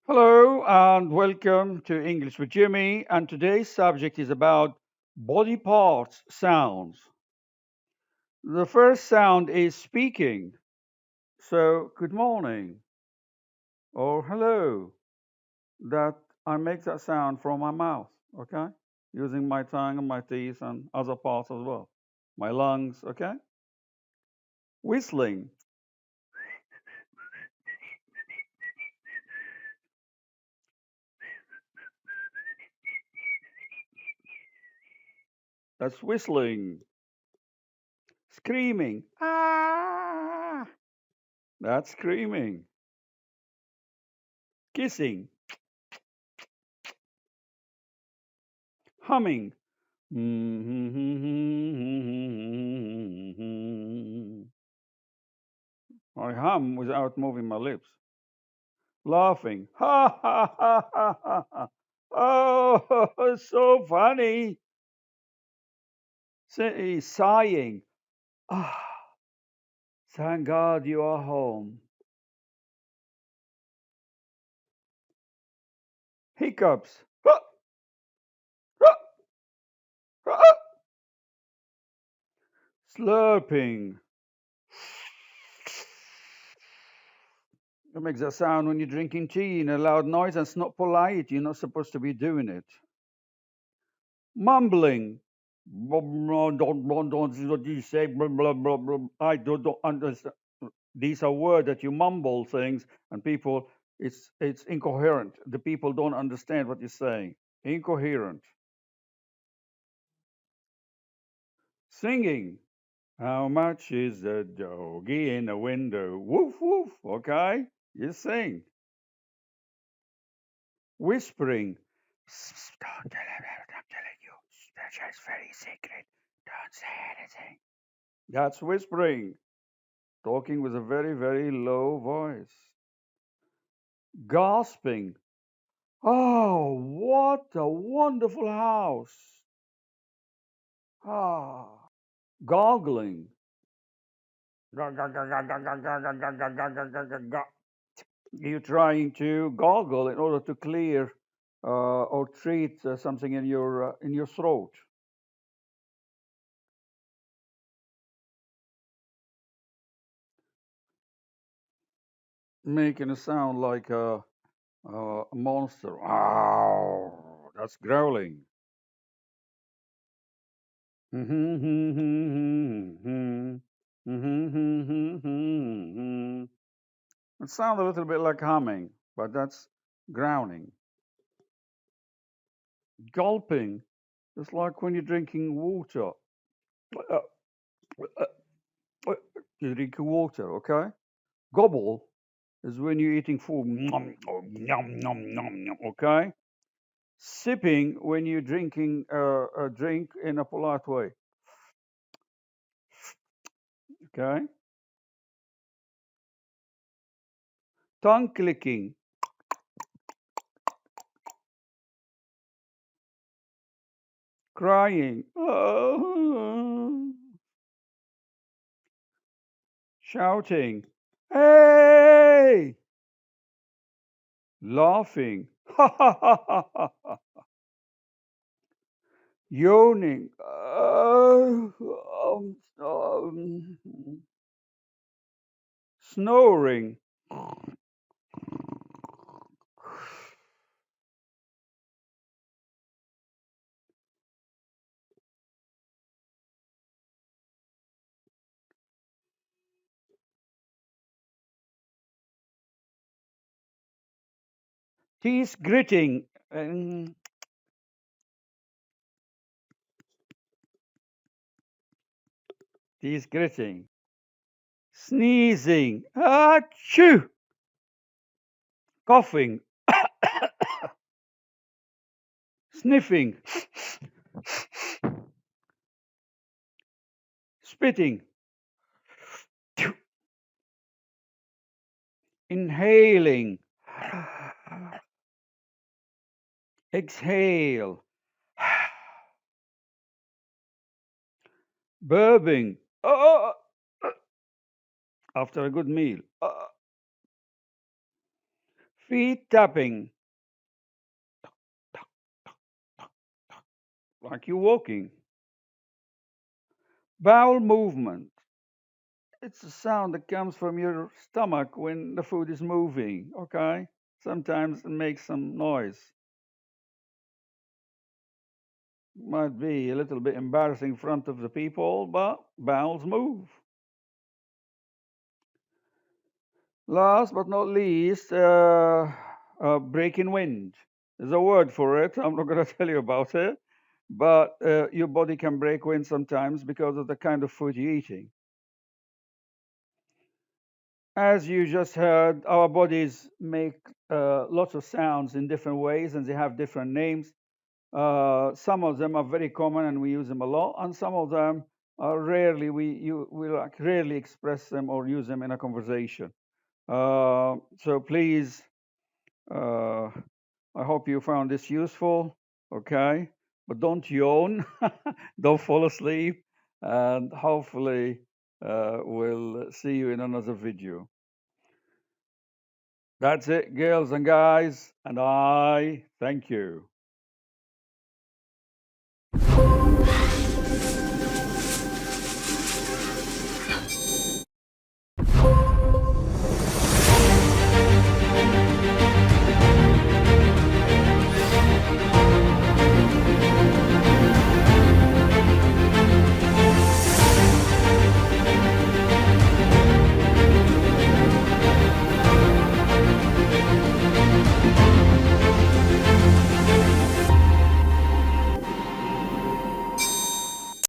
Hello and welcome to English with Jimmy. And today's subject is about body parts sounds. The first sound is speaking. So, good morning or hello. That I make that sound from my mouth, okay? Using my tongue and my teeth and other parts as well. My lungs, okay? Whistling. That's whistling. Screaming. Ah! That's screaming. Kissing. Humming. I hum without moving my lips. Laughing. Ha ha ha ha ha. Ha. Oh, so funny. Sighing. Ah, thank God you are home. Hiccups. Ah, ah, ah. Slurping. It makes a sound when you're drinking tea in a loud noise, and it's not polite. You're not supposed to be doing it. Mumbling. What you say? Blah, blah, blah, blah. I don't understand. These are words that you mumble things, and people, it's incoherent. The people don't understand what you're saying. Incoherent. Singing. How much is the doggy in the window? Woof woof. Okay, you sing. Whispering. Don't tell everyone I'm telling you. That's very secret. Don't say anything. That's whispering. Talking with a very, very low voice. Gasping. Oh, what a wonderful house. Ah. Goggling. You're trying to goggle in order to clear or treat something in your throat. Making a sound like a monster. Wow, that's growling. It sounds a little bit like humming, but that's growling. Gulping is like when you're drinking water. Uh, uh, You're drinking water, okay? Gobble is when you're eating food. Nom, nom, nom, nom, nom, nom, okay? Sipping when you're drinking a drink in a polite way, okay? Tongue clicking. Crying. Shouting. Hey! Laughing. Yawning. Snoring. Teeth gritting. teeth gritting, sneezing, achoo, coughing, sniffing, spitting, inhaling, exhale, burping, after a good meal, feet tapping, like you're walking, bowel movement. It's a sound that comes from your stomach when the food is moving, okay? Sometimes it makes some noise. Might be a little bit embarrassing in front of the people, but bowels move. Last but not least, breaking wind. There's a word for it. I'm not going to tell you about it, but your body can break wind sometimes because of the kind of food you're eating. As you just heard, our bodies make lots of sounds in different ways, and they have different names. Some of them are very common, and we use them a lot, and some of them are rarely we like rarely express them or use them in a conversation. So please, uh, I hope you found this useful. Okay, but don't yawn, don't fall asleep, and hopefully we'll see you in another video. That's it, girls and guys, and I thank you.